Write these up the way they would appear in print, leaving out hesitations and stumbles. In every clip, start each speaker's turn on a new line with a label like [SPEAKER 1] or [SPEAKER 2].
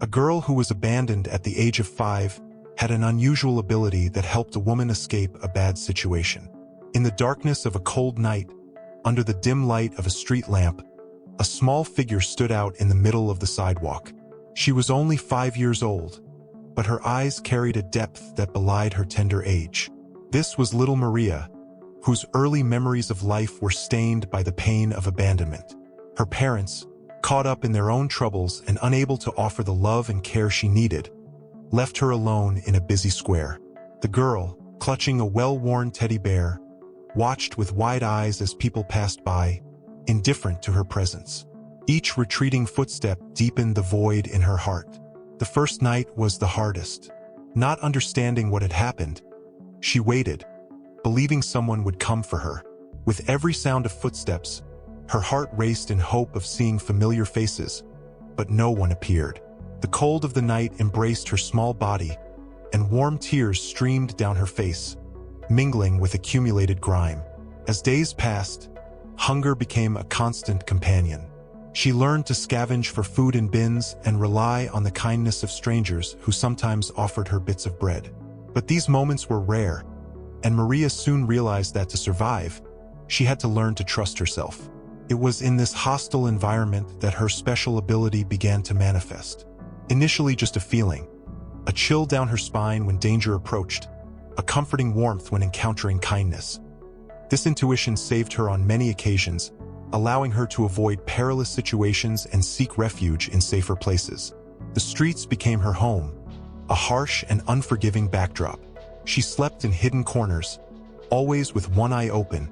[SPEAKER 1] A girl who was abandoned at the age of 5 had an unusual ability that helped a woman escape a bad situation. In the darkness of a cold night, under the dim light of a street lamp, a small figure stood out in the middle of the sidewalk. She was only 5 years old, but her eyes carried a depth that belied her tender age. This was little Maria, whose early memories of life were stained by the pain of abandonment. Her parents, caught up in their own troubles and unable to offer the love and care she needed, left her alone in a busy square. The girl, clutching a well-worn teddy bear, watched with wide eyes as people passed by, indifferent to her presence. Each retreating footstep deepened the void in her heart. The first night was the hardest. Not understanding what had happened, she waited, believing someone would come for her. With every sound of footsteps, her heart raced in hope of seeing familiar faces, but no one appeared. The cold of the night embraced her small body, and warm tears streamed down her face, mingling with accumulated grime. As days passed, hunger became a constant companion. She learned to scavenge for food in bins and rely on the kindness of strangers who sometimes offered her bits of bread. But these moments were rare, and Maria soon realized that to survive, she had to learn to trust herself. It was in this hostile environment that her special ability began to manifest. Initially just a feeling, a chill down her spine when danger approached, a comforting warmth when encountering kindness. This intuition saved her on many occasions, allowing her to avoid perilous situations and seek refuge in safer places. The streets became her home, a harsh and unforgiving backdrop. She slept in hidden corners, always with one eye open,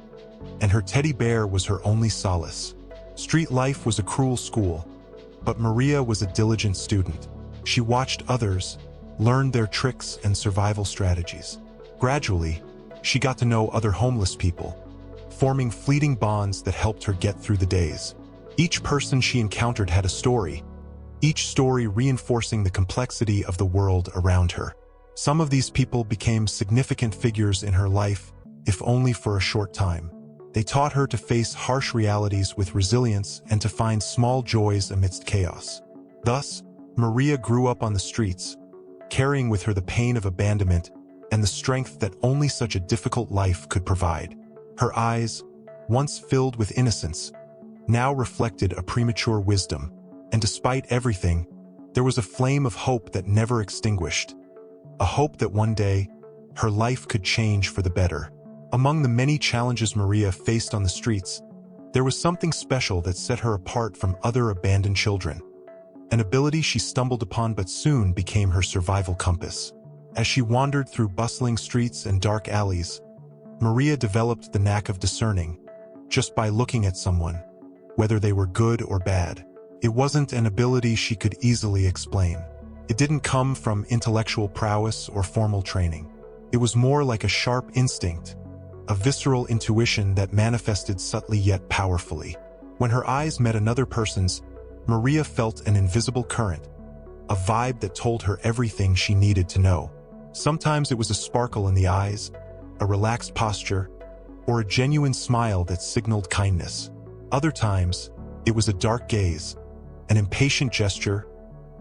[SPEAKER 1] and her teddy bear was her only solace. Street life was a cruel school, but Maria was a diligent student. She watched others, learned their tricks and survival strategies. Gradually, she got to know other homeless people, forming fleeting bonds that helped her get through the days. Each person she encountered had a story, each story reinforcing the complexity of the world around her. Some of these people became significant figures in her life, if only for a short time. They taught her to face harsh realities with resilience and to find small joys amidst chaos. Thus, Maria grew up on the streets, carrying with her the pain of abandonment and the strength that only such a difficult life could provide. Her eyes, once filled with innocence, now reflected a premature wisdom, and despite everything, there was a flame of hope that never extinguished. A hope that one day, her life could change for the better. Among the many challenges Maria faced on the streets, there was something special that set her apart from other abandoned children. An ability she stumbled upon but soon became her survival compass. As she wandered through bustling streets and dark alleys, Maria developed the knack of discerning, just by looking at someone, whether they were good or bad. It wasn't an ability she could easily explain. It didn't come from intellectual prowess or formal training. It was more like a sharp instinct, a visceral intuition that manifested subtly yet powerfully. When her eyes met another person's, Maria felt an invisible current, a vibe that told her everything she needed to know. Sometimes it was a sparkle in the eyes, a relaxed posture, or a genuine smile that signaled kindness. Other times, it was a dark gaze, an impatient gesture,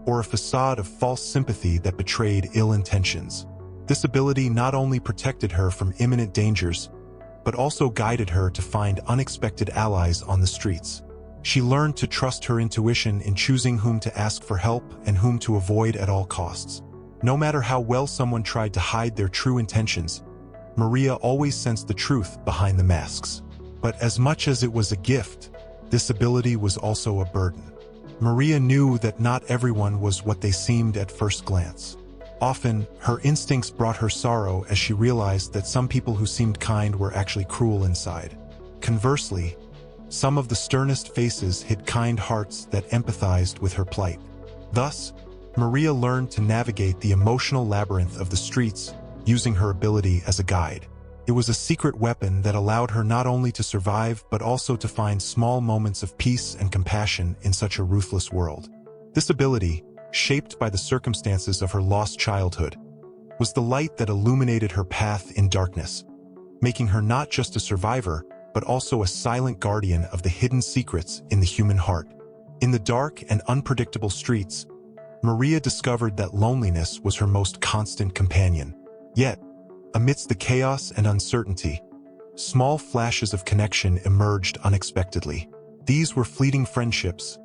[SPEAKER 1] or a facade of false sympathy that betrayed ill intentions. This ability not only protected her from imminent dangers, but also guided her to find unexpected allies on the streets. She learned to trust her intuition in choosing whom to ask for help and whom to avoid at all costs. No matter how well someone tried to hide their true intentions, Maria always sensed the truth behind the masks. But as much as it was a gift, this ability was also a burden. Maria knew that not everyone was what they seemed at first glance. Often, her instincts brought her sorrow as she realized that some people who seemed kind were actually cruel inside. Conversely, some of the sternest faces hid kind hearts that empathized with her plight. Thus, Maria learned to navigate the emotional labyrinth of the streets using her ability as a guide. It was a secret weapon that allowed her not only to survive but also to find small moments of peace and compassion in such a ruthless world. This ability, shaped by the circumstances of her lost childhood, was the light that illuminated her path in darkness, making her not just a survivor, but also a silent guardian of the hidden secrets in the human heart. In the dark and unpredictable streets, Maria discovered that loneliness was her most constant companion. Yet, amidst the chaos and uncertainty, small flashes of connection emerged unexpectedly. These were fleeting friendships,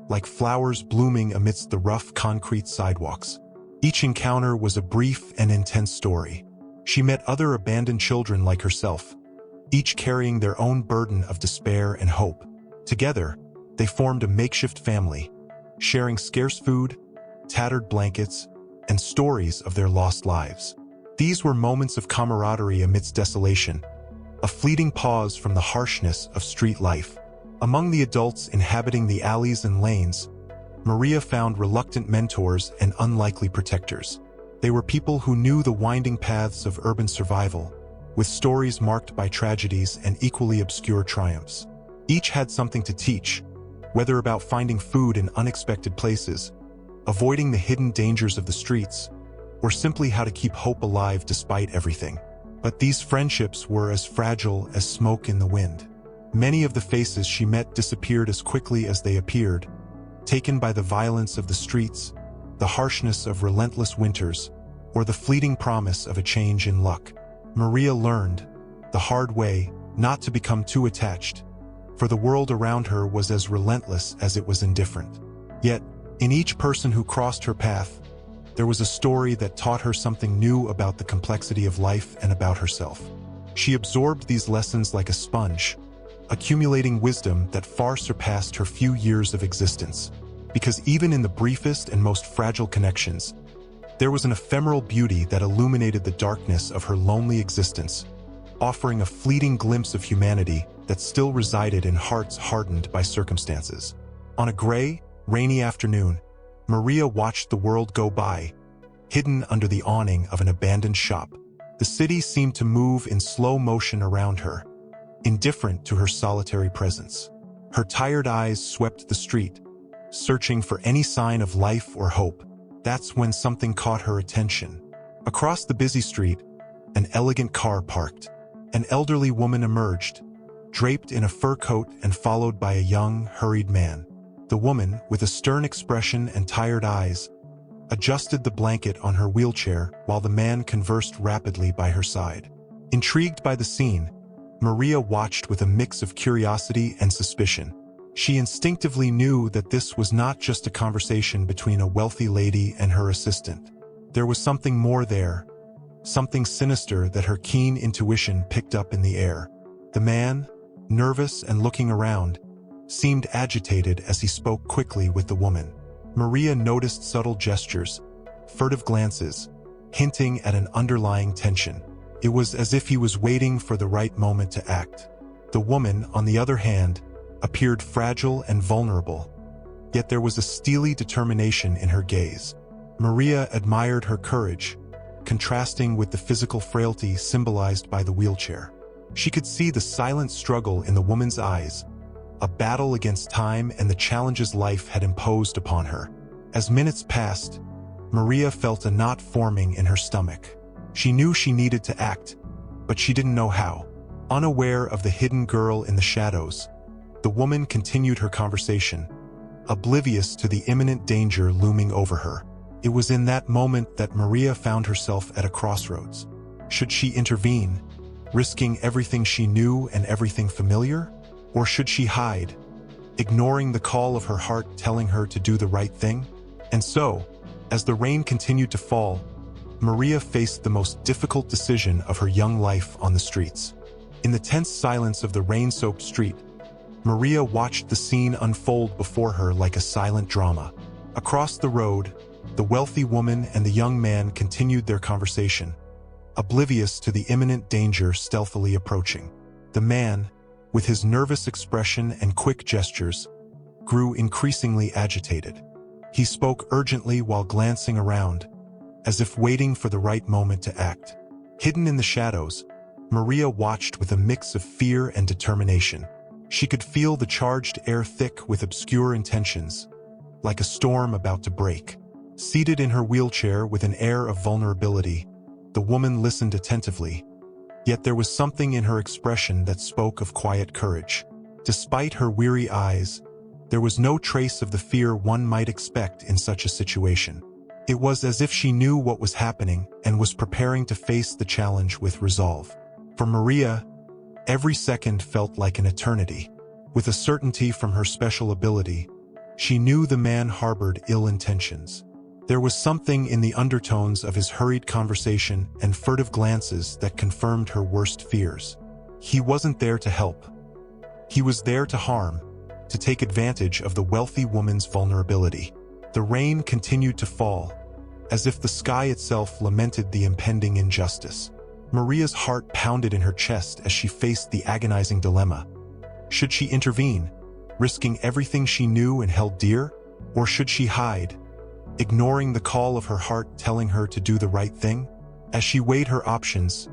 [SPEAKER 1] like flowers blooming amidst the rough concrete sidewalks. Each encounter was a brief and intense story. She met other abandoned children like herself, each carrying their own burden of despair and hope. Together, they formed a makeshift family, sharing scarce food, tattered blankets, and stories of their lost lives. These were moments of camaraderie amidst desolation, a fleeting pause from the harshness of street life. Among the adults inhabiting the alleys and lanes, Maria found reluctant mentors and unlikely protectors. They were people who knew the winding paths of urban survival, with stories marked by tragedies and equally obscure triumphs. Each had something to teach, whether about finding food in unexpected places, avoiding the hidden dangers of the streets, or simply how to keep hope alive despite everything. But these friendships were as fragile as smoke in the wind. Many of the faces she met disappeared as quickly as they appeared, taken by the violence of the streets, the harshness of relentless winters, or the fleeting promise of a change in luck. Maria learned, the hard way, not to become too attached, for the world around her was as relentless as it was indifferent. Yet, in each person who crossed her path, there was a story that taught her something new about the complexity of life and about herself. She absorbed these lessons like a sponge, accumulating wisdom that far surpassed her few years of existence. Because even in the briefest and most fragile connections, there was an ephemeral beauty that illuminated the darkness of her lonely existence, offering a fleeting glimpse of humanity that still resided in hearts hardened by circumstances. On a gray, rainy afternoon, Maria watched the world go by, hidden under the awning of an abandoned shop. The city seemed to move in slow motion around her, indifferent to her solitary presence. Her tired eyes swept the street, searching for any sign of life or hope. That's when something caught her attention. Across the busy street, an elegant car parked. An elderly woman emerged, draped in a fur coat and followed by a young, hurried man. The woman, with a stern expression and tired eyes, adjusted the blanket on her wheelchair while the man conversed rapidly by her side. Intrigued by the scene, Maria watched with a mix of curiosity and suspicion. She instinctively knew that this was not just a conversation between a wealthy lady and her assistant. There was something more there, something sinister that her keen intuition picked up in the air. The man, nervous and looking around, seemed agitated as he spoke quickly with the woman. Maria noticed subtle gestures, furtive glances, hinting at an underlying tension. It was as if he was waiting for the right moment to act. The woman, on the other hand, appeared fragile and vulnerable, yet there was a steely determination in her gaze. Maria admired her courage, contrasting with the physical frailty symbolized by the wheelchair. She could see the silent struggle in the woman's eyes, a battle against time and the challenges life had imposed upon her. As minutes passed, Maria felt a knot forming in her stomach. She knew she needed to act, but she didn't know how. Unaware of the hidden girl in the shadows, the woman continued her conversation, oblivious to the imminent danger looming over her. It was in that moment that Maria found herself at a crossroads. Should she intervene, risking everything she knew and everything familiar? Or should she hide, ignoring the call of her heart telling her to do the right thing? And so, as the rain continued to fall, Maria faced the most difficult decision of her young life on the streets. In the tense silence of the rain-soaked street, Maria watched the scene unfold before her like a silent drama. Across the road, the wealthy woman and the young man continued their conversation, oblivious to the imminent danger stealthily approaching. The man, with his nervous expression and quick gestures, grew increasingly agitated. He spoke urgently while glancing around, as if waiting for the right moment to act. Hidden in the shadows, Maria watched with a mix of fear and determination. She could feel the charged air thick with obscure intentions, like a storm about to break. Seated in her wheelchair with an air of vulnerability, the woman listened attentively, yet there was something in her expression that spoke of quiet courage. Despite her weary eyes, There was no trace of the fear one might expect in such a situation. It was as if she knew what was happening and was preparing to face the challenge with resolve. For Maria, every second felt like an eternity. With a certainty from her special ability, she knew the man harbored ill intentions. There was something in the undertones of his hurried conversation and furtive glances that confirmed her worst fears. He wasn't there to help. He was there to harm, to take advantage of the wealthy woman's vulnerability. The rain continued to fall, as if the sky itself lamented the impending injustice. Maria's heart pounded in her chest as she faced the agonizing dilemma. Should she intervene, risking everything she knew and held dear? Or should she hide, ignoring the call of her heart telling her to do the right thing? As she weighed her options,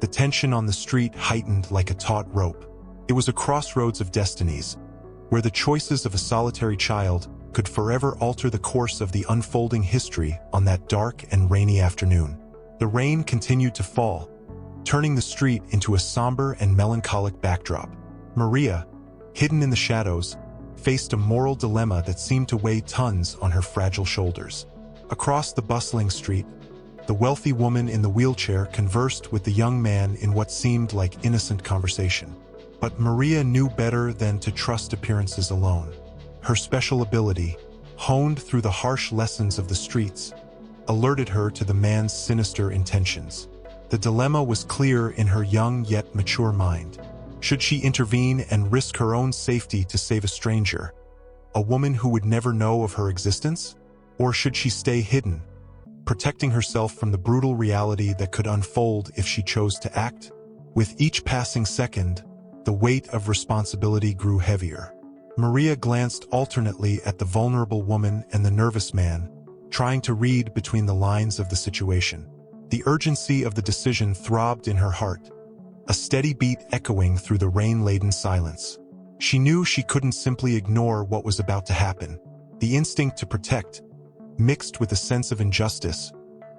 [SPEAKER 1] the tension on the street heightened like a taut rope. It was a crossroads of destinies, where the choices of a solitary child could forever alter the course of the unfolding history on that dark and rainy afternoon. The rain continued to fall, turning the street into a somber and melancholic backdrop. Maria, hidden in the shadows, faced a moral dilemma that seemed to weigh tons on her fragile shoulders. Across the bustling street, the wealthy woman in the wheelchair conversed with the young man in what seemed like innocent conversation. But Maria knew better than to trust appearances alone. Her special ability, honed through the harsh lessons of the streets, alerted her to the man's sinister intentions. The dilemma was clear in her young yet mature mind. Should she intervene and risk her own safety to save a stranger, a woman who would never know of her existence? Or should she stay hidden, protecting herself from the brutal reality that could unfold if she chose to act? With each passing second, the weight of responsibility grew heavier. Maria glanced alternately at the vulnerable woman and the nervous man, trying to read between the lines of the situation. The urgency of the decision throbbed in her heart, a steady beat echoing through the rain-laden silence. She knew she couldn't simply ignore what was about to happen. The instinct to protect, mixed with a sense of injustice,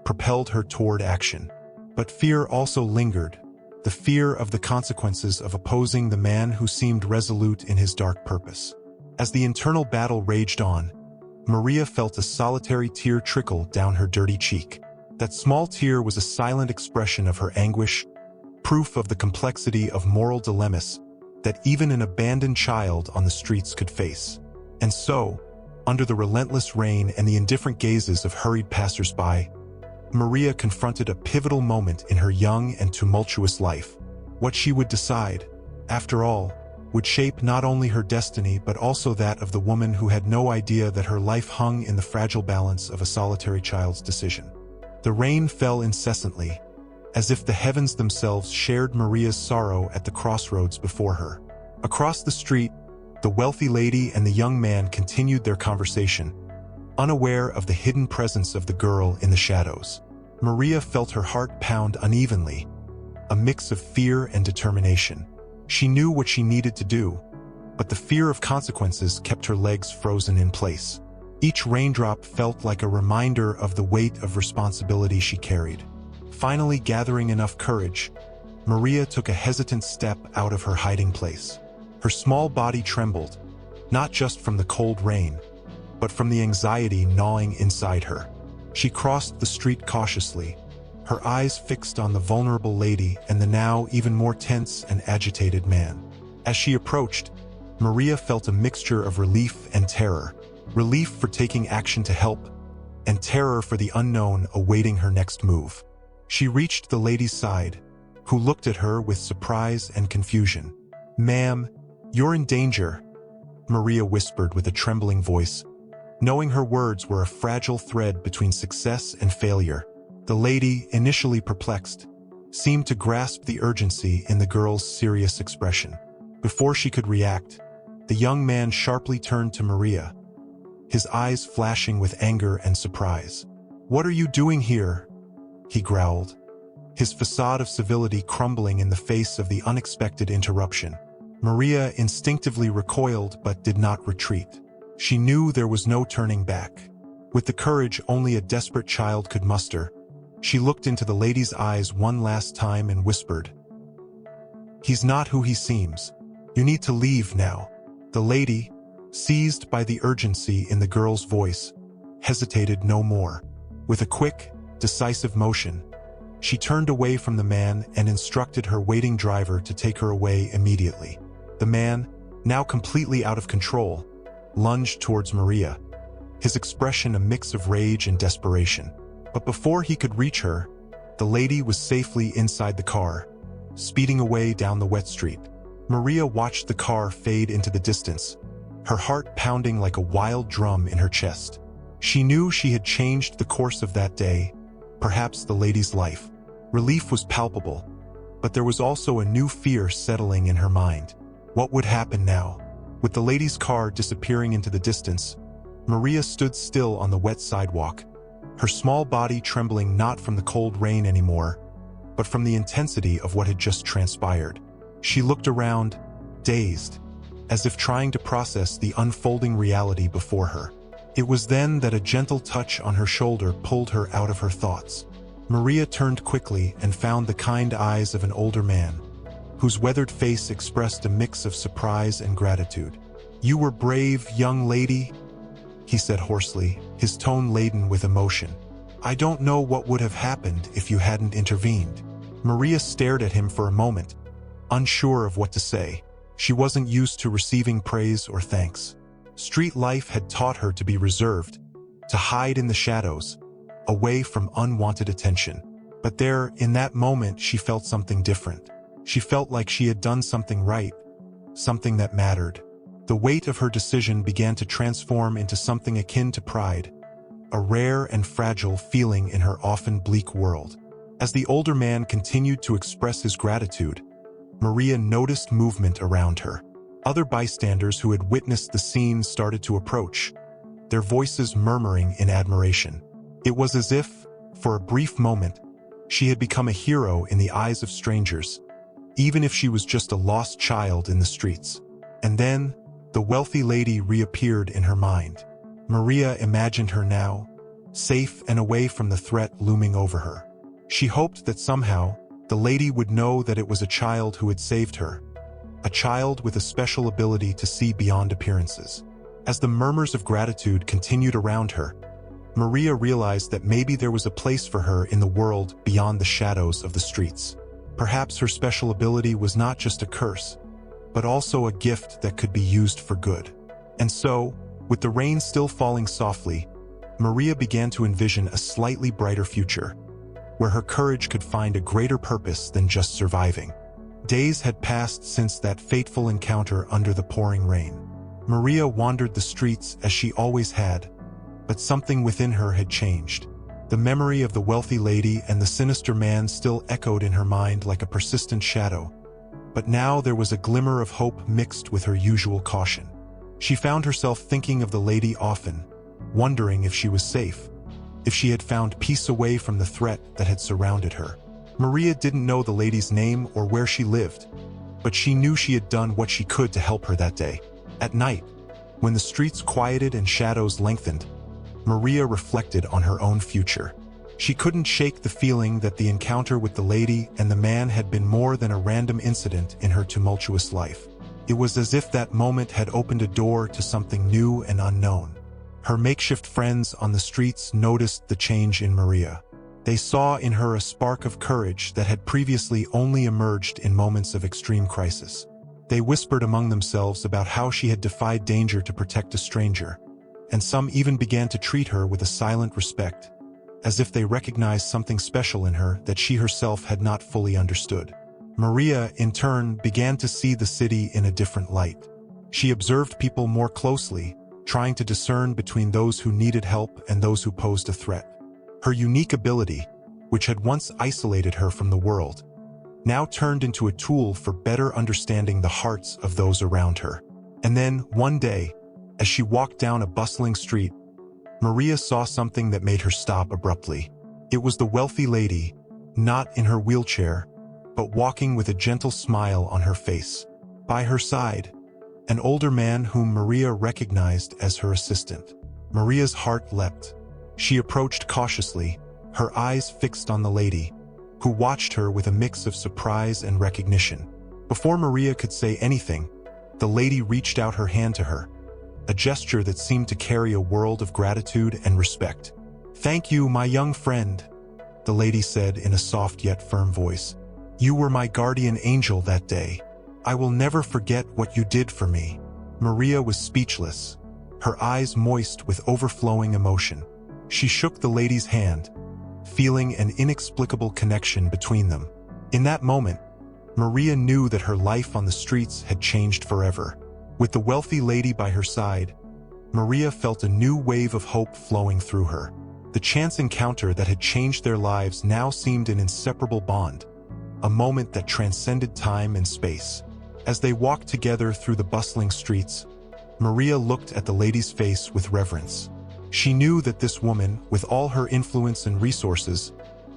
[SPEAKER 1] propelled her toward action. But fear also lingered, the fear of the consequences of opposing the man who seemed resolute in his dark purpose. As the internal battle raged on, Maria felt a solitary tear trickle down her dirty cheek. That small tear was a silent expression of her anguish, proof of the complexity of moral dilemmas that even an abandoned child on the streets could face. And so, under the relentless rain and the indifferent gazes of hurried passers-by, Maria confronted a pivotal moment in her young and tumultuous life. What she would decide, after all, would shape not only her destiny but also that of the woman who had no idea that her life hung in the fragile balance of a solitary child's decision. The rain fell incessantly, as if the heavens themselves shared Maria's sorrow at the crossroads before her. Across the street, the wealthy lady and the young man continued their conversation, unaware of the hidden presence of the girl in the shadows. Maria felt her heart pound unevenly, a mix of fear and determination. She knew what she needed to do, but the fear of consequences kept her legs frozen in place. Each raindrop felt like a reminder of the weight of responsibility she carried. Finally gathering enough courage, Maria took a hesitant step out of her hiding place. Her small body trembled, not just from the cold rain, but from the anxiety gnawing inside her. She crossed the street cautiously, her eyes fixed on the vulnerable lady and the now even more tense and agitated man. As she approached, Maria felt a mixture of relief and terror. Relief for taking action to help, and terror for the unknown awaiting her next move. She reached the lady's side, who looked at her with surprise and confusion. "Ma'am, you're in danger," Maria whispered with a trembling voice, knowing her words were a fragile thread between success and failure. The lady, initially perplexed, seemed to grasp the urgency in the girl's serious expression. Before she could react, the young man sharply turned to Maria, his eyes flashing with anger and surprise. "What are you doing here?" he growled, his facade of civility crumbling in the face of the unexpected interruption. Maria instinctively recoiled but did not retreat. She knew there was no turning back. With the courage only a desperate child could muster, she looked into the lady's eyes one last time and whispered, "He's not who he seems. You need to leave now." The lady, seized by the urgency in the girl's voice, hesitated no more. With a quick, decisive motion, she turned away from the man and instructed her waiting driver to take her away immediately. The man, now completely out of control, lunged towards Maria, his expression a mix of rage and desperation. But before he could reach her, the lady was safely inside the car, speeding away down the wet street. Maria watched the car fade into the distance, her heart pounding like a wild drum in her chest. She knew she had changed the course of that day, perhaps the lady's life. Relief was palpable, but there was also a new fear settling in her mind. What would happen now? With the lady's car disappearing into the distance, Maria stood still on the wet sidewalk, her small body trembling not from the cold rain anymore, but from the intensity of what had just transpired. She looked around, dazed, as if trying to process the unfolding reality before her. It was then that a gentle touch on her shoulder pulled her out of her thoughts. Maria turned quickly and found the kind eyes of an older man, whose weathered face expressed a mix of surprise and gratitude. "You were brave, young lady," he said hoarsely, his tone laden with emotion. "I don't know what would have happened if you hadn't intervened." Maria stared at him for a moment, unsure of what to say. She wasn't used to receiving praise or thanks. Street life had taught her to be reserved, to hide in the shadows, away from unwanted attention. But there, in that moment, she felt something different. She felt like she had done something right, something that mattered. The weight of her decision began to transform into something akin to pride, a rare and fragile feeling in her often bleak world. As the older man continued to express his gratitude, Maria noticed movement around her. Other bystanders who had witnessed the scene started to approach, their voices murmuring in admiration. It was as if, for a brief moment, she had become a hero in the eyes of strangers, even if she was just a lost child in the streets. And then, the wealthy lady reappeared in her mind. Maria imagined her now, safe and away from the threat looming over her. She hoped that somehow, the lady would know that it was a child who had saved her, a child with a special ability to see beyond appearances. As the murmurs of gratitude continued around her, Maria realized that maybe there was a place for her in the world beyond the shadows of the streets. Perhaps her special ability was not just a curse, but also a gift that could be used for good. And so, with the rain still falling softly, Maria began to envision a slightly brighter future, where her courage could find a greater purpose than just surviving. Days had passed since that fateful encounter under the pouring rain. Maria wandered the streets as she always had, but something within her had changed. The memory of the wealthy lady and the sinister man still echoed in her mind like a persistent shadow, but now there was a glimmer of hope mixed with her usual caution. She found herself thinking of the lady often, wondering if she was safe, if she had found peace away from the threat that had surrounded her. Maria didn't know the lady's name or where she lived, but she knew she had done what she could to help her that day. At night, when the streets quieted and shadows lengthened, Maria reflected on her own future. She couldn't shake the feeling that the encounter with the lady and the man had been more than a random incident in her tumultuous life. It was as if that moment had opened a door to something new and unknown. Her makeshift friends on the streets noticed the change in Maria. They saw in her a spark of courage that had previously only emerged in moments of extreme crisis. They whispered among themselves about how she had defied danger to protect a stranger, and some even began to treat her with a silent respect, as if they recognized something special in her that she herself had not fully understood. Maria, in turn, began to see the city in a different light. She observed people more closely, trying to discern between those who needed help and those who posed a threat. Her unique ability, which had once isolated her from the world, now turned into a tool for better understanding the hearts of those around her. And then, one day, as she walked down a bustling street, Maria saw something that made her stop abruptly. It was the wealthy lady, not in her wheelchair, but walking with a gentle smile on her face. By her side, an older man whom Maria recognized as her assistant. Maria's heart leapt. She approached cautiously, her eyes fixed on the lady, who watched her with a mix of surprise and recognition. Before Maria could say anything, the lady reached out her hand to her, a gesture that seemed to carry a world of gratitude and respect. "Thank you, my young friend," the lady said in a soft yet firm voice. "You were my guardian angel that day. I will never forget what you did for me." Maria was speechless, her eyes moist with overflowing emotion. She shook the lady's hand, feeling an inexplicable connection between them. In that moment, Maria knew that her life on the streets had changed forever. With the wealthy lady by her side, Maria felt a new wave of hope flowing through her. The chance encounter that had changed their lives now seemed an inseparable bond, a moment that transcended time and space. As they walked together through the bustling streets, Maria looked at the lady's face with reverence. She knew that this woman, with all her influence and resources,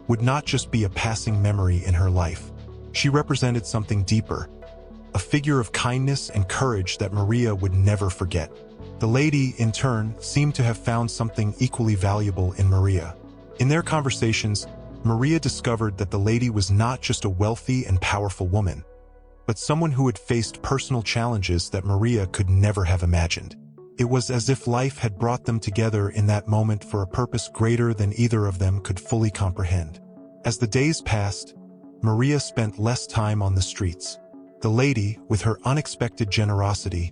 [SPEAKER 1] would not just be a passing memory in her life. She represented something deeper, a figure of kindness and courage that Maria would never forget. The lady, in turn, seemed to have found something equally valuable in Maria. In their conversations, Maria discovered that the lady was not just a wealthy and powerful woman, but someone who had faced personal challenges that Maria could never have imagined. It was as if life had brought them together in that moment for a purpose greater than either of them could fully comprehend. As the days passed, Maria spent less time on the streets. The lady, with her unexpected generosity,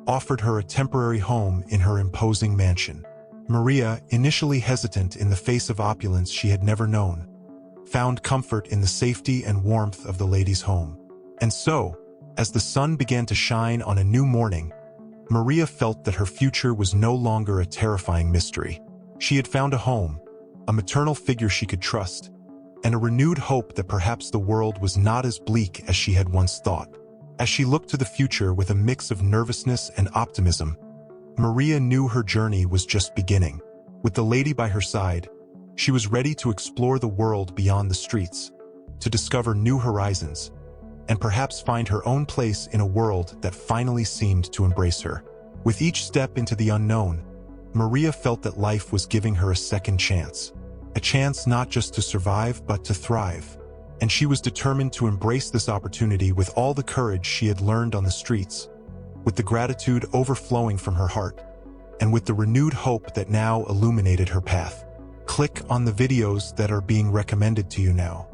[SPEAKER 1] offered her a temporary home in her imposing mansion. Maria, initially hesitant in the face of opulence she had never known, found comfort in the safety and warmth of the lady's home. And so, as the sun began to shine on a new morning, Maria felt that her future was no longer a terrifying mystery. She had found a home, a maternal figure she could trust, and a renewed hope that perhaps the world was not as bleak as she had once thought. As she looked to the future with a mix of nervousness and optimism, Maria knew her journey was just beginning. With the lady by her side, she was ready to explore the world beyond the streets, to discover new horizons, and perhaps find her own place in a world that finally seemed to embrace her. With each step into the unknown, Maria felt that life was giving her a second chance. A chance not just to survive, but to thrive. And she was determined to embrace this opportunity with all the courage she had learned on the streets, with the gratitude overflowing from her heart, and with the renewed hope that now illuminated her path. Click on the videos that are being recommended to you now.